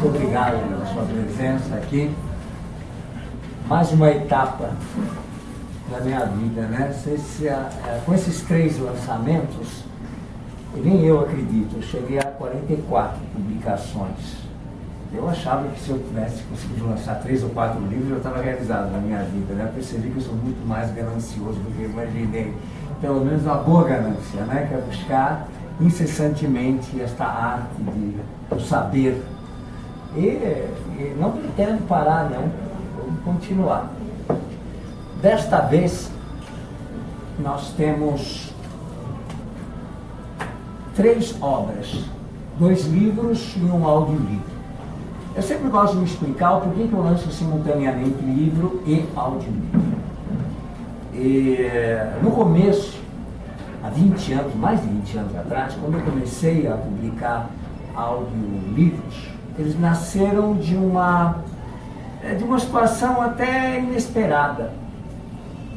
muito obrigado pela sua presença aqui. Mais uma etapa da minha vida, né? Com esses 3 lançamentos, nem eu acredito, eu cheguei a 44 publicações. Eu achava que se eu tivesse conseguido lançar 3 ou 4 livros, eu estava realizado na minha vida, né? Eu percebi que eu sou muito mais ganancioso do que eu imaginei. Pelo menos uma boa ganância, né? Que é buscar incessantemente esta arte do saber. E não pretendo parar, não. Vamos continuar. Desta vez, nós temos 3 obras, 2 livros e um audiolivro. Eu sempre gosto de me explicar o porquê que eu lanço simultaneamente livro e audiolivro. No começo, há 20 anos, mais de 20 anos atrás, quando eu comecei a publicar audiolivros, eles nasceram de uma situação até inesperada.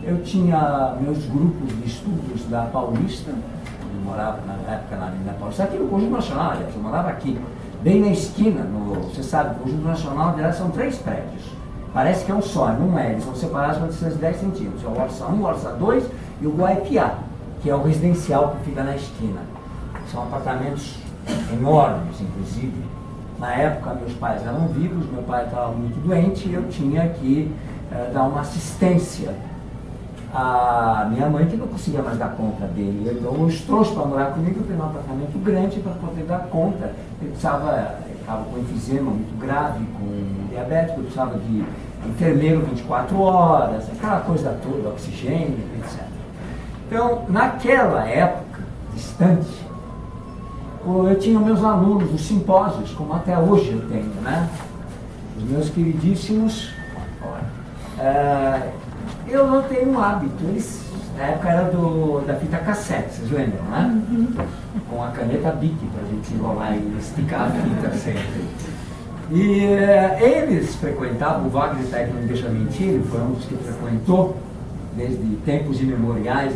Eu tinha meus grupos de estudos da Paulista, eu morava na época na Avenida Paulista, aqui no Conjunto Nacional, aliás, eu morava aqui, bem na esquina, você sabe, o Conjunto Nacional, aliás, são 3 prédios. Parece que é um só, não é, eles são separados por 10 centímetros. É o Orça 1, o Orça 2 e o Guaipiá, que é o residencial que fica na esquina. São apartamentos enormes, inclusive. Na época, meus pais eram vivos, meu pai estava muito doente e eu tinha que dar uma assistência à minha mãe, que não conseguia mais dar conta dele. Então, eu os trouxe para morar comigo, eu tenho um apartamento grande para poder dar conta. Ele estava com enfisema muito grave, com diabetes, eu precisava de enfermeiro 24 horas, aquela coisa toda, oxigênio, etc. Então, naquela época distante, eu tinha meus alunos dos simpósios, como até hoje eu tenho, né? Os meus queridíssimos. Eu não tenho um hábito, na época era da fita cassete, vocês lembram, né? Com a caneta Bic, para a gente enrolar e esticar a fita sempre. E eles frequentavam, o Wagner está aí que não me deixa mentir, ele foi um dos que frequentou, desde tempos imemoriais,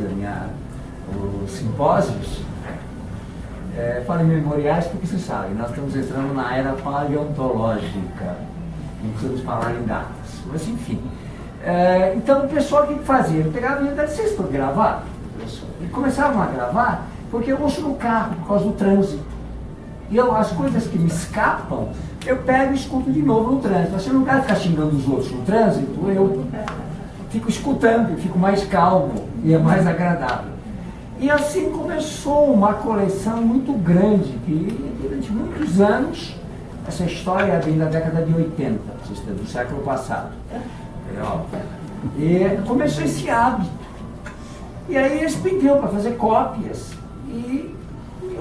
os simpósios. Falo em memoriais porque você sabe, nós estamos entrando na era paleontológica, não precisamos falar em datas, mas enfim. Então o pessoal o que fazia? Ele pegava e ia dar licença para gravar, e começavam a gravar porque eu ouço no carro por causa do trânsito. E as coisas que me escapam, eu pego e escuto de novo no trânsito. Você não quer ficar xingando os outros no trânsito, eu fico escutando, fico mais calmo e é mais agradável. E assim começou uma coleção muito grande, que durante muitos anos, essa história vem da década de 80, do século passado. E começou esse hábito. E aí eles pediam para fazer cópias. E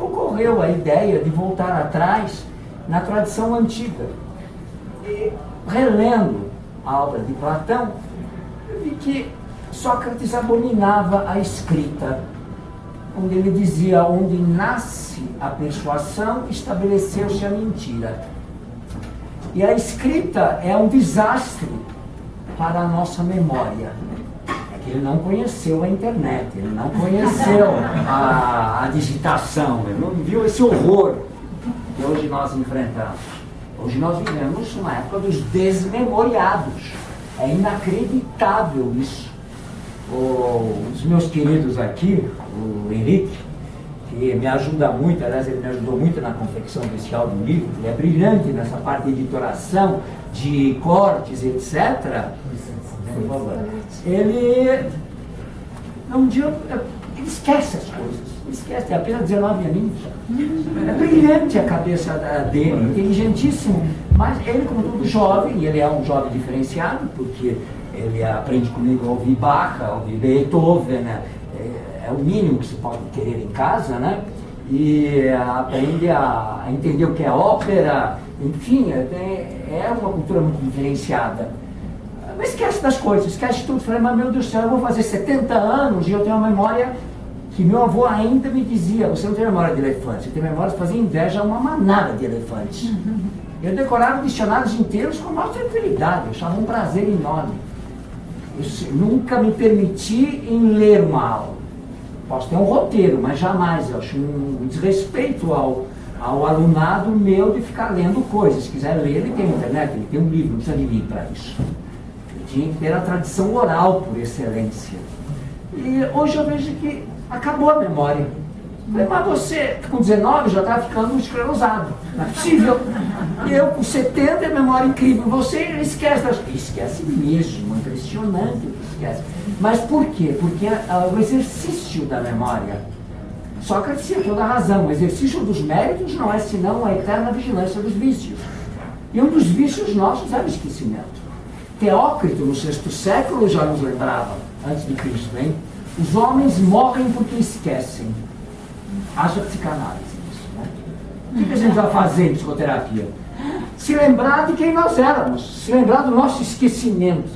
ocorreu a ideia de voltar atrás na tradição antiga. E relendo a obra de Platão, eu vi que Sócrates abominava a escrita, onde ele dizia: onde nasce a persuasão, estabeleceu-se a mentira. E a escrita é um desastre para a nossa memória. É que ele não conheceu a internet, ele não conheceu a digitação, ele não viu esse horror que hoje nós enfrentamos. Hoje nós vivemos uma época dos desmemoriados. É inacreditável isso. Os meus queridos aqui, o Henrique, que me ajuda muito, aliás, ele me ajudou muito na confecção desse audiolivro, ele é brilhante nessa parte de editoração, de cortes, etc. Por favor. Ele, um dia, ele esquece as coisas, ele esquece, tem apenas 19 aninhos. É brilhante a cabeça dele, inteligentíssimo, mas ele, como todo jovem, e ele é um jovem diferenciado, porque ele aprende comigo a ouvir Bach, a ouvir Beethoven, né? É o mínimo que se pode querer em casa, né? E aprende a entender o que é ópera, enfim, é uma cultura muito diferenciada. Mas esquece das coisas, esquece tudo. Falei, mas meu Deus do céu, eu vou fazer 70 anos e eu tenho uma memória que meu avô ainda me dizia: você não tem memória de elefante, você tem memória de fazer inveja a uma manada de elefantes. Eu decorava dicionários inteiros com a maior tranquilidade, eu achava um prazer enorme. Eu nunca me permiti em ler uma aula. Posso ter um roteiro, mas jamais. Eu acho um desrespeito ao alunado meu de ficar lendo coisas. Se quiser ler, ele tem internet, ele tem um livro, não precisa de mim para isso. Ele tinha que ter a tradição oral por excelência. E hoje eu vejo que acabou a memória. Falei, mas você, com 19, já está ficando esclerosado. Não é possível. E eu, com 70, é memória incrível. Você esquece. Esquece mesmo, impressionante o que esquece. Mas por quê? Porque o exercício da memória. Sócrates tinha toda a razão. O exercício dos méritos não é senão a eterna vigilância dos vícios. E um dos vícios nossos é o esquecimento. Teócrito, no 6º século, já nos lembrava, antes de Cristo, hein? Os homens morrem porque esquecem. Haja psicanálise isso, né? O que a gente vai fazer em psicoterapia? Se lembrar de quem nós éramos, se lembrar do nosso esquecimento.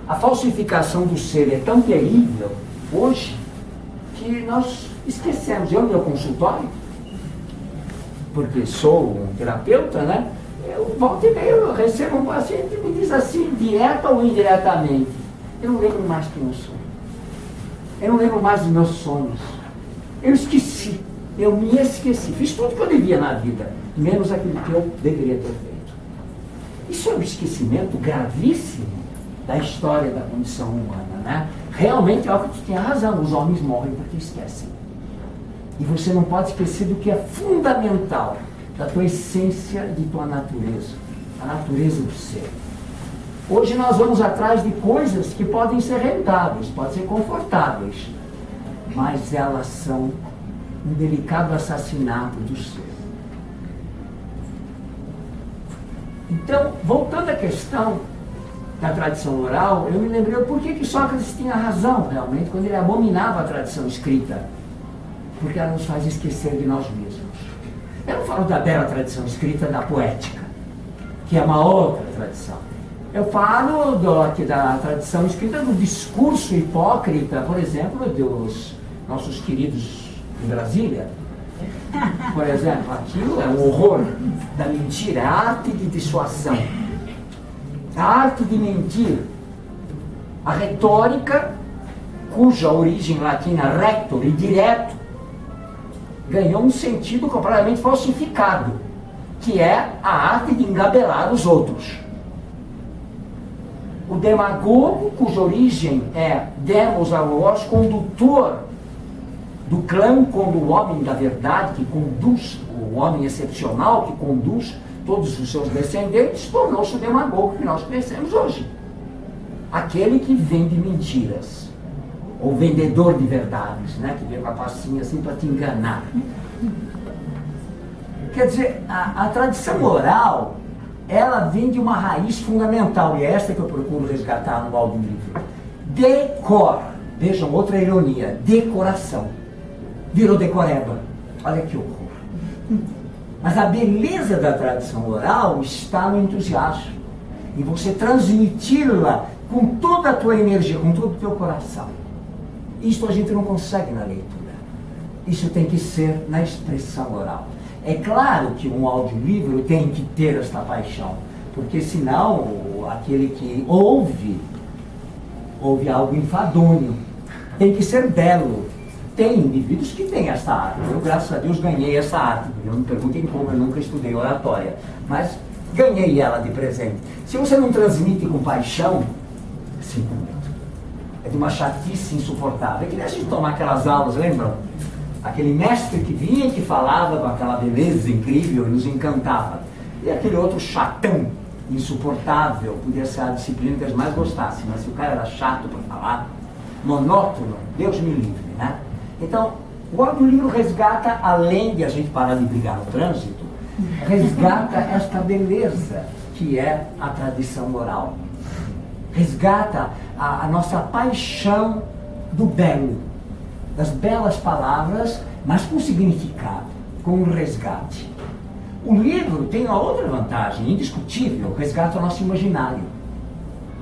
A falsificação do ser é tão terrível hoje que nós esquecemos. Eu no meu consultório, porque sou um terapeuta, né? Eu volta e meia, eu recebo um paciente que me diz assim, direta ou indiretamente, eu não lembro mais quem eu sou. Eu não lembro mais dos meus sonhos. Eu esqueci, eu me esqueci. Fiz tudo que eu devia na vida, menos aquilo que eu deveria ter feito. Isso é um esquecimento gravíssimo da história da condição humana, né? Realmente, Alckmin tinha razão, os homens morrem porque esquecem. E você não pode esquecer do que é fundamental, da tua essência, de tua natureza, a natureza do ser. Hoje nós vamos atrás de coisas que podem ser rentáveis, podem ser confortáveis, mas elas são um delicado assassinato do ser. Então, voltando à questão da tradição oral, eu me lembrei por que Sócrates tinha razão, realmente, quando ele abominava a tradição escrita. Porque ela nos faz esquecer de nós mesmos. Eu não falo da bela tradição escrita da poética, que é uma outra tradição. Eu falo da tradição escrita do discurso hipócrita, por exemplo, dos nossos queridos em Brasília. Por exemplo, aquilo é um horror da mentira, a arte de dissuasão. A arte de mentir. A retórica, cuja origem latina rector e direto, ganhou um sentido completamente falsificado, que é a arte de engabelar os outros. O demagogo, cuja origem é demos a voz, condutor do clã, como o homem da verdade, que conduz, o homem excepcional, que conduz todos os seus descendentes, tornou-se o demagogo que nós conhecemos hoje. Aquele que vende mentiras, ou vendedor de verdades, né? Que vem com a passinha assim para te enganar. Quer dizer, a tradição oral, ela vem de uma raiz fundamental, e é esta que eu procuro resgatar no audiolivro. Decor, vejam, outra ironia, decoração. Virou decoreba. Olha que horror. Mas a beleza da tradição oral está no entusiasmo, em você transmiti-la com toda a tua energia, com todo o teu coração. Isto a gente não consegue na leitura. Isso tem que ser na expressão oral. É claro que um audiolivro tem que ter esta paixão, porque senão aquele que ouve algo enfadonho. Tem que ser belo. Tem indivíduos que têm essa arte. Eu, graças a Deus, ganhei essa arte. Não me perguntem como, eu nunca estudei oratória. Mas ganhei ela de presente. Se você não transmite com paixão, sinto muito. É de uma chatice insuportável. É que nem a gente tomar aquelas aulas, lembram? Aquele mestre que vinha e que falava com aquela beleza incrível e nos encantava. E aquele outro chatão, insuportável, podia ser a disciplina que eles mais gostassem. Mas se o cara era chato para falar, monótono, Deus me livre, né? Então, o audiolivro resgata, além de a gente parar de brigar no trânsito, resgata esta beleza que é a tradição oral. Resgata a nossa paixão do belo, das belas palavras, mas com significado, com um resgate. O livro tem uma outra vantagem indiscutível, resgata o nosso imaginário.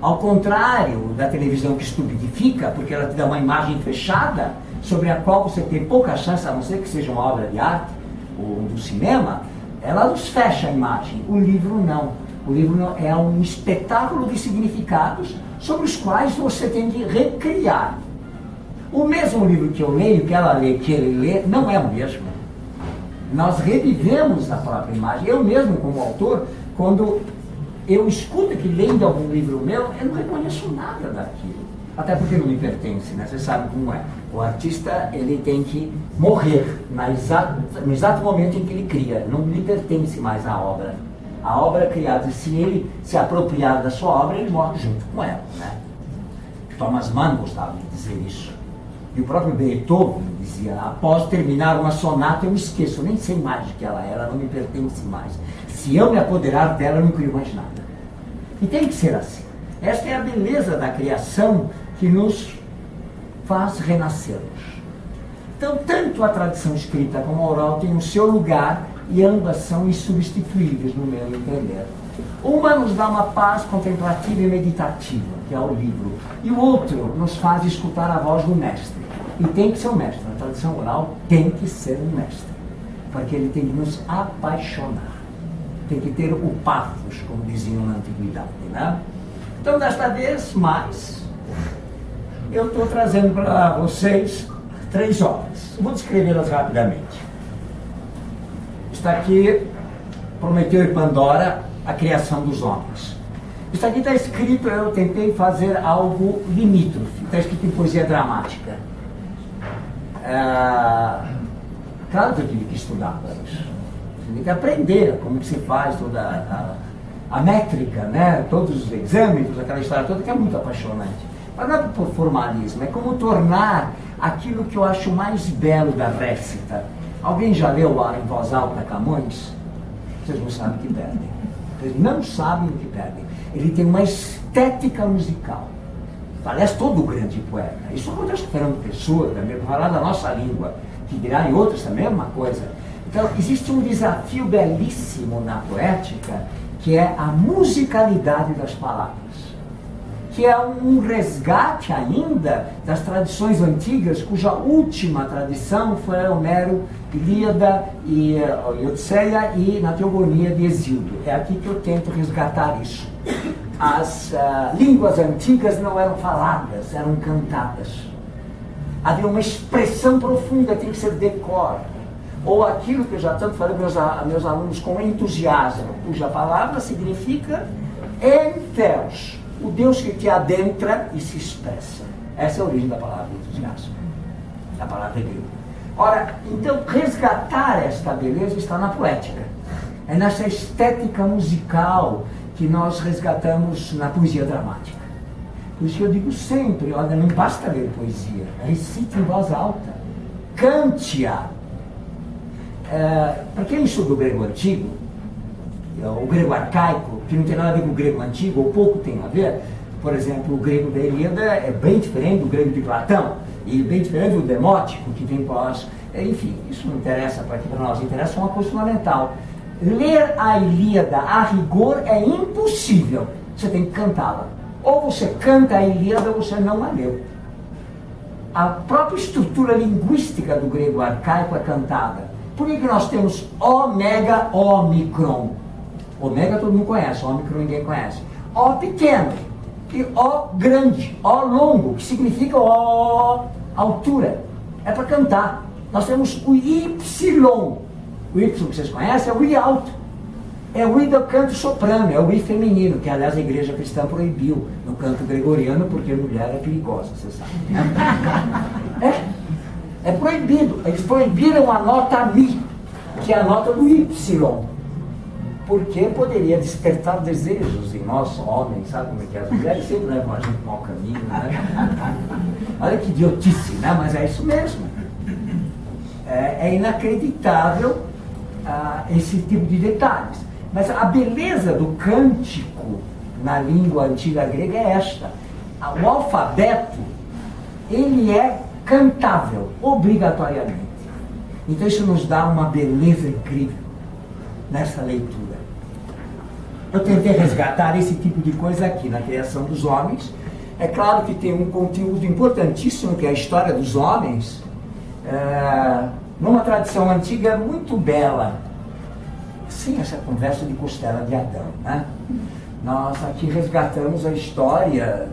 Ao contrário da televisão que estupidifica, porque ela te dá uma imagem fechada, sobre a qual você tem pouca chance, a não ser que seja uma obra de arte, ou do cinema, ela nos fecha a imagem. O livro não. O livro é um espetáculo de significados sobre os quais você tem que recriar. O mesmo livro que eu leio, que ela lê, que ele lê, não é o mesmo. Nós revivemos a própria imagem. Eu mesmo, como autor, quando eu escuto que lendo algum livro meu, eu não reconheço nada daquilo. Até porque não me pertence, né? Você sabe como é. O artista, ele tem que morrer no exato momento em que ele cria. Não lhe pertence mais a obra. A obra é criada, se ele se apropriar da sua obra, ele morre junto com ela, né? Thomas Mann gostava de dizer isso. E o próprio Beethoven dizia, após terminar uma sonata, eu me esqueço, eu nem sei mais do que ela não me pertence mais. Se eu me apoderar dela, eu não crio mais nada. E tem que ser assim. Esta é a beleza da criação que nos faz renascermos. Então, tanto a tradição escrita como a oral têm o seu lugar e ambas são insubstituíveis no meu entender. Uma nos dá uma paz contemplativa e meditativa, que é o livro, e o outro nos faz escutar a voz do mestre. E tem que ser o mestre. A tradição oral tem que ser um mestre, porque ele tem que nos apaixonar. Tem que ter o pathos, como diziam na antiguidade, né? Então, desta vez, eu estou trazendo para vocês 3 obras. Vou descrevê-las rapidamente. Está aqui Prometeu e Pandora, a criação dos homens. Isso aqui está escrito, eu tentei fazer algo limítrofe, está escrito em poesia dramática. Claro que eu tive que estudar para isso. Você tem que aprender como que se faz toda a métrica, né? Todos os exames, aquela história toda que é muito apaixonante. Mas não é por formalismo, é como tornar aquilo que eu acho mais belo da récita. Alguém já leu em voz alta Camões? Vocês não sabem o que perdem. Vocês não sabem o que perdem. Ele tem uma estética musical. Aliás, todo grande poeta. Isso acontece com Fernando Pessoa também, para falar da nossa língua, que dirá em outros também a mesma coisa. Então, existe um desafio belíssimo na poética, que é a musicalidade das palavras, que é um resgate ainda das tradições antigas, cuja última tradição foi Homero, Ilíada e Odisseia e na Teogonia de Hesíodo. É aqui que eu tento resgatar isso. As línguas antigas não eram faladas, eram cantadas. Havia uma expressão profunda, tem que ser decor. Ou aquilo que eu já tanto falei para meus alunos com entusiasmo, cuja palavra significa entheos, o Deus que te adentra e se expressa. Essa é a origem da palavra entusiasmo, da palavra grega. Ora, então, resgatar esta beleza está na poética. É nessa estética musical que nós resgatamos na poesia dramática. Por isso que eu digo sempre, olha, não basta ler poesia, recite em voz alta, cante-a. Para quem estuda o grego antigo, o grego arcaico, que não tem nada a ver com o grego antigo, ou pouco tem a ver, por exemplo, o grego da Ilíada é bem diferente do grego de Platão, e bem diferente do demótico, que vem pós. Enfim, isso não interessa para nós, interessa uma coisa fundamental. Ler a Ilíada a rigor é impossível, você tem que cantá-la. Ou você canta a Ilíada ou você não a leu. A própria estrutura linguística do grego arcaico é cantada. Por que nós temos ômega, ômicron? Ômega todo mundo conhece, ômicron ninguém conhece. Ó pequeno e ó grande, ó longo, que significa ó altura. É para cantar. Nós temos o Y. O Y que vocês conhecem é o I alto. É o I do canto soprano, é o I feminino, que aliás a igreja cristã proibiu no canto gregoriano, porque mulher é perigosa, você sabe. É proibido. Eles proibiram a nota Mi, que é a nota do Y, porque poderia despertar desejos em nós, homens, sabe como é que é? As mulheres sempre levam a gente para o mau caminho, né? Olha que idiotice, né? Mas é isso mesmo. É inacreditável esse tipo de detalhes. Mas a beleza do cântico na língua antiga grega é esta. O alfabeto, ele é cantável, obrigatoriamente. Então isso nos dá uma beleza incrível nessa leitura. Eu tentei resgatar esse tipo de coisa aqui na criação dos homens. É claro que tem um conteúdo importantíssimo, que é a história dos homens, numa tradição antiga muito bela. Sim, essa conversa de costela de Adão, né? Nós aqui resgatamos a história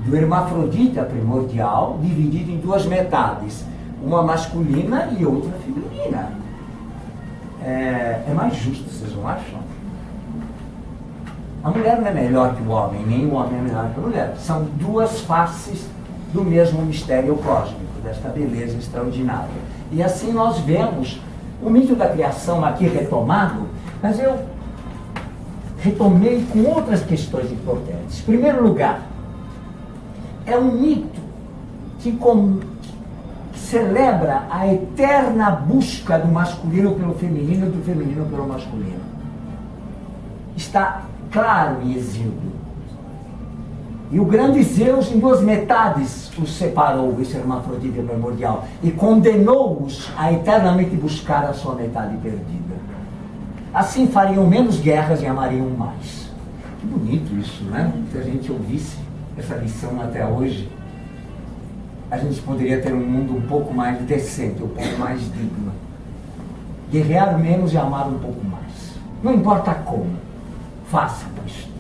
do hermafrodita primordial, dividido em 2 metades, uma masculina e outra feminina. é mais justo, vocês não acham? A mulher não é melhor que o homem, nem o homem é melhor que a mulher. São duas faces do mesmo mistério cósmico, desta beleza extraordinária. E assim nós vemos o mito da criação aqui retomado, mas eu retomei com outras questões importantes. Em primeiro lugar, é um mito que celebra a eterna busca do masculino pelo feminino e do feminino pelo masculino. Está claro e exíguo. E o grande Zeus, em duas metades, os separou, esse hermafrodita primordial, e condenou-os a eternamente buscar a sua metade perdida. Assim fariam menos guerras e amariam mais. Que bonito isso, né? Se a gente ouvisse essa lição até hoje, a gente poderia ter um mundo um pouco mais decente, um pouco mais digno. Guerrear menos e amar um pouco mais. Não importa como, faça isso.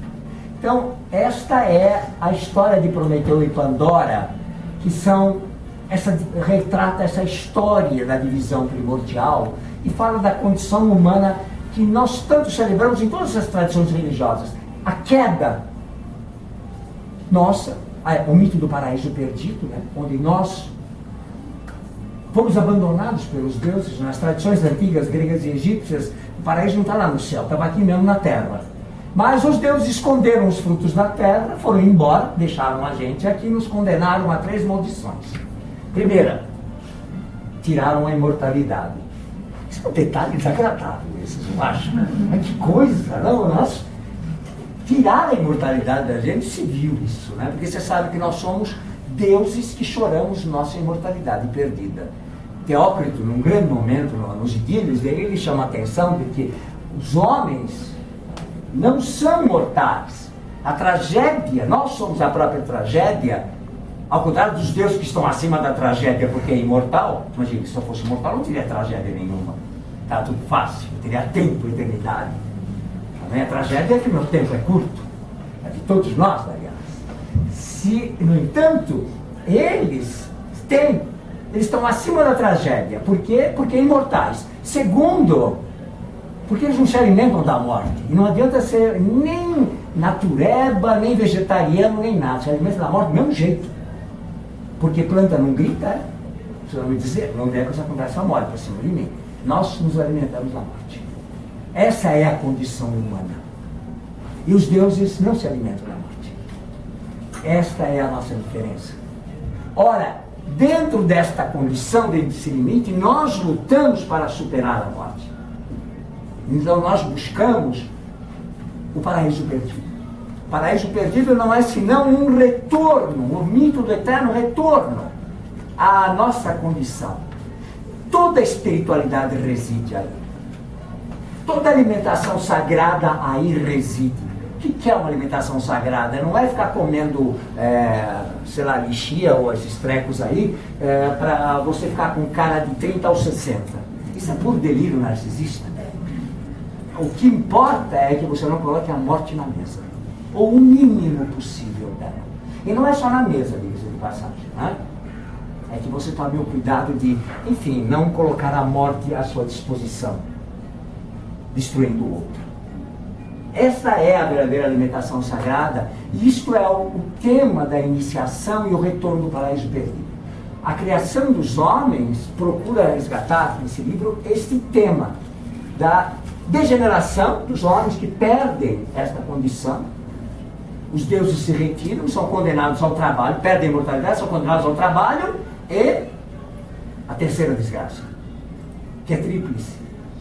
Então, esta é a história de Prometeu e Pandora, que retrata essa história da divisão primordial e fala da condição humana que nós tanto celebramos em todas as tradições religiosas. A queda nossa, o mito do paraíso perdido, né? Onde nós fomos abandonados pelos deuses. Nas tradições antigas, gregas e egípcias, o paraíso não está lá no céu, estava aqui mesmo na terra. Mas os deuses esconderam os frutos da terra, foram embora, deixaram a gente aqui e nos condenaram a 3 maldições. Primeira, tiraram a imortalidade. Isso é um detalhe desagradável, vocês não acham? Mas que coisa, não? Nós tirar a imortalidade da gente, se viu isso, né? Porque você sabe que nós somos deuses que choramos nossa imortalidade perdida. Teócrito, num grande momento, nos idílios, ele chama a atenção de que os homens não são mortais. A tragédia, nós somos a própria tragédia, ao contrário dos deuses que estão acima da tragédia porque é imortal. Imagina, se eu fosse mortal não teria tragédia nenhuma. Está tudo fácil, teria tempo, eternidade. A minha tragédia é que meu tempo é curto. É de todos nós, aliás. No entanto, eles estão acima da tragédia. Por quê? Porque imortais. Segundo, porque eles não se alimentam da morte. E não adianta ser nem natureba, nem vegetariano, nem nada. Se alimenta da morte do mesmo jeito. Porque planta não grita, você vai me dizer, não é que essa conversa morre para cima de mim. Nós nos alimentamos da morte. Essa é a condição humana. E os deuses não se alimentam da morte. Esta é a nossa diferença. Ora, dentro desta condição, desse limite, nós lutamos para superar a morte. Então nós buscamos o paraíso perdido. O paraíso perdido não é senão um retorno, o mito do eterno retorno à nossa condição. Toda a espiritualidade reside aí. Toda alimentação sagrada aí reside. O que é uma alimentação sagrada? Não é ficar comendo, sei lá, lixia ou esses trecos aí, para você ficar com cara de 30 aos 60. Isso é puro delírio narcisista. O que importa é que você não coloque a morte na mesa. Ou o mínimo possível dela. E não é só na mesa, diga-se de passagem, né? É que você tome o cuidado de, enfim, não colocar a morte à sua disposição, destruindo o outro. Essa é a verdadeira alimentação sagrada, e isto é o tema da iniciação e o retorno do paraíso perdido. A criação dos homens procura resgatar nesse livro este tema da degeneração dos homens que perdem esta condição. Os deuses se retiram, são condenados ao trabalho, perdem a imortalidade, são condenados ao trabalho e a terceira desgraça, que é tríplice.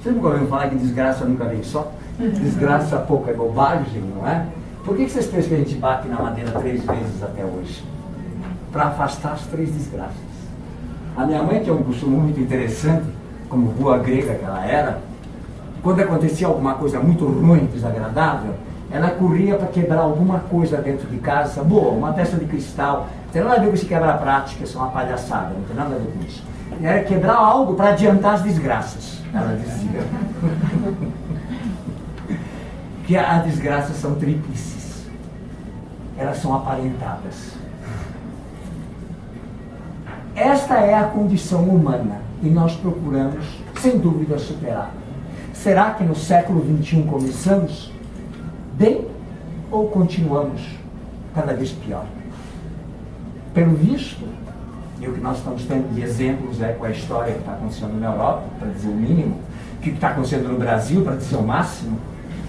Vocês nunca ouviram falar que desgraça nunca vem só? Desgraça pouco é bobagem, não é? Por que vocês pensam que a gente bate na madeira 3 vezes até hoje? Para afastar as 3 desgraças. A minha mãe tinha um costume muito interessante, como boa grega que ela era, quando acontecia alguma coisa muito ruim, desagradável, ela corria para quebrar alguma coisa dentro de casa, boa, uma peça de cristal, não tem nada a ver com esse quebra-prática, isso é uma palhaçada, não tem nada a ver com isso. Era quebrar algo para adiantar as desgraças, ela dizia. Que as desgraças são tríplices, elas são aparentadas. Esta é a condição humana e nós procuramos, sem dúvida, superá-la. Será que no século XXI começamos bem ou continuamos cada vez pior? Pelo visto, e o que nós estamos tendo de exemplos com a história que está acontecendo na Europa, para dizer o mínimo, o que está acontecendo no Brasil, para dizer o máximo,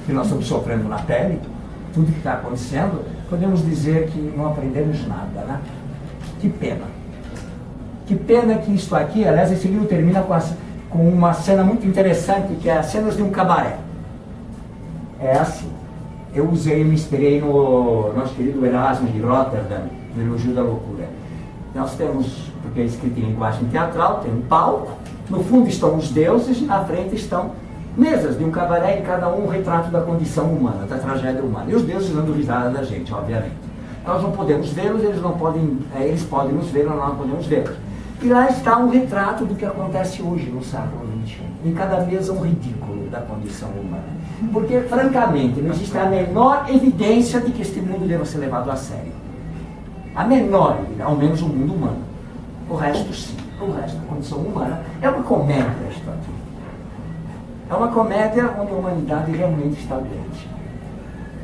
que nós estamos sofrendo na pele, tudo que está acontecendo, podemos dizer que não aprendemos nada, né? Que pena. Que pena que isto aqui, aliás, esse livro termina com uma cena muito interessante, que é as cenas de um cabaré. É assim. Eu me inspirei no nosso querido Erasmo de Rotterdam, no Elogio da Loucura. Nós temos, porque é escrito em linguagem teatral, tem um palco, no fundo estão os deuses, e na frente estão mesas de um cabaré, em cada um retrato da condição humana, da tragédia humana. E os deuses dando risada da gente, obviamente. Nós não podemos vê-los, eles podem nos ver, nós não podemos vê-los. E lá está um retrato do que acontece hoje no século XXI. Em cada mesa um ridículo da condição humana. Porque, francamente, não existe a menor evidência de que este mundo deva ser levado a sério. A menor, ao menos o mundo humano. O resto sim, o resto da condição humana é uma comédia isto aqui. É uma comédia onde a humanidade realmente está doente.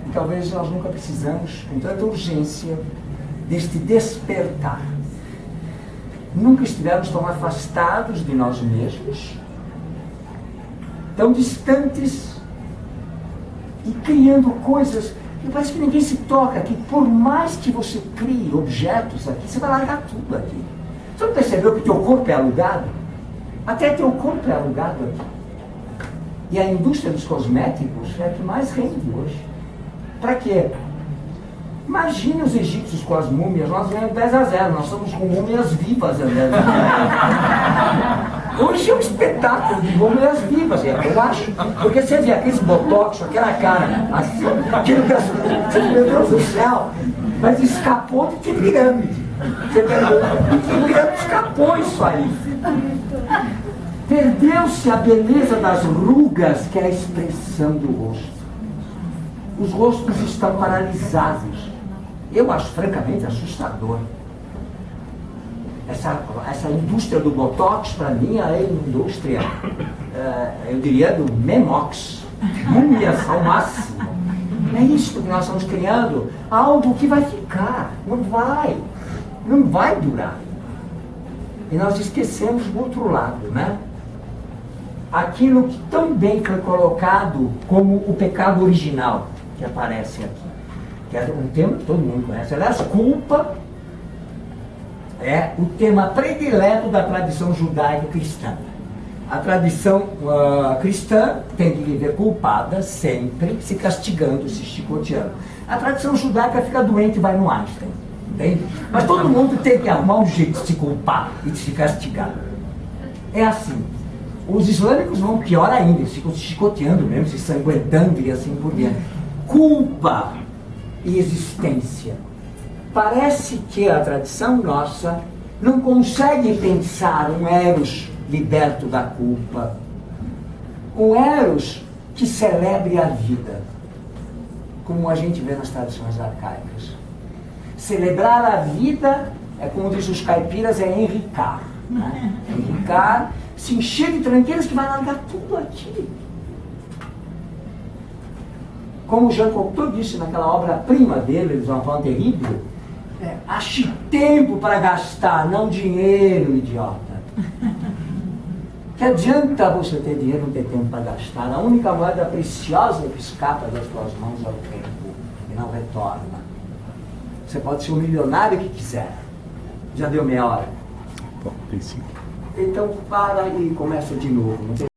E talvez nós nunca precisamos, com tanta urgência, deste despertar. Nunca estivemos tão afastados de nós mesmos, tão distantes e criando coisas que parece que ninguém se toca, que por mais que você crie objetos aqui, você vai largar tudo aqui. Você não percebeu que teu corpo é alugado? Até teu corpo é alugado aqui. E a indústria dos cosméticos é a que mais rende hoje. Para quê? Imagine os egípcios com as múmias, nós ganhamos 10-0, nós somos com múmias vivas andando. Hoje é um espetáculo de múmias vivas, eu acho. Porque você vê aqueles botox, aquela cara, assim, meu Deus do céu, mas escapou de que pirâmide. Você entendeu? Que pirâmide escapou isso aí. Perdeu-se a beleza das rugas, que é a expressão do rosto. Os rostos estão paralisados. Eu acho francamente assustador. Essa indústria do Botox, para mim, é a indústria, eu diria, do Memox. Múmias ao máximo. É isso que nós estamos criando. Algo que vai ficar. Não vai durar. E nós esquecemos do outro lado, né? Aquilo que tão bem foi colocado como o pecado original, que aparece aqui. Que é um tema que todo mundo conhece. Aliás, culpa é o tema predileto da tradição judaico-cristã. A tradição cristã tem que viver culpada sempre, se castigando, se chicoteando. A tradição judaica fica doente e vai no Einstein. Entende? Mas todo mundo tem que arrumar um jeito de se culpar e de se castigar. É assim. Os islâmicos vão pior ainda, eles ficam se chicoteando mesmo, se sanguentando e assim por diante. Culpa e existência. Parece que a tradição nossa não consegue pensar um Eros liberto da culpa, um Eros que celebre a vida, como a gente vê nas tradições arcaicas. Celebrar a vida é, como dizem os caipiras, é enricar, né? Enricar, se encher de tranqueiras que vai largar tudo aqui. Como Jean Cocteau disse naquela obra-prima dele, Les Enfants Terribles, ache tempo para gastar, não dinheiro, idiota. Que adianta você ter dinheiro e não ter tempo para gastar? A única moeda preciosa que escapa das tuas mãos é o tempo, e não retorna. Você pode ser o milionário que quiser. Já deu meia hora? Bom, tem 5. Então para e começa de novo.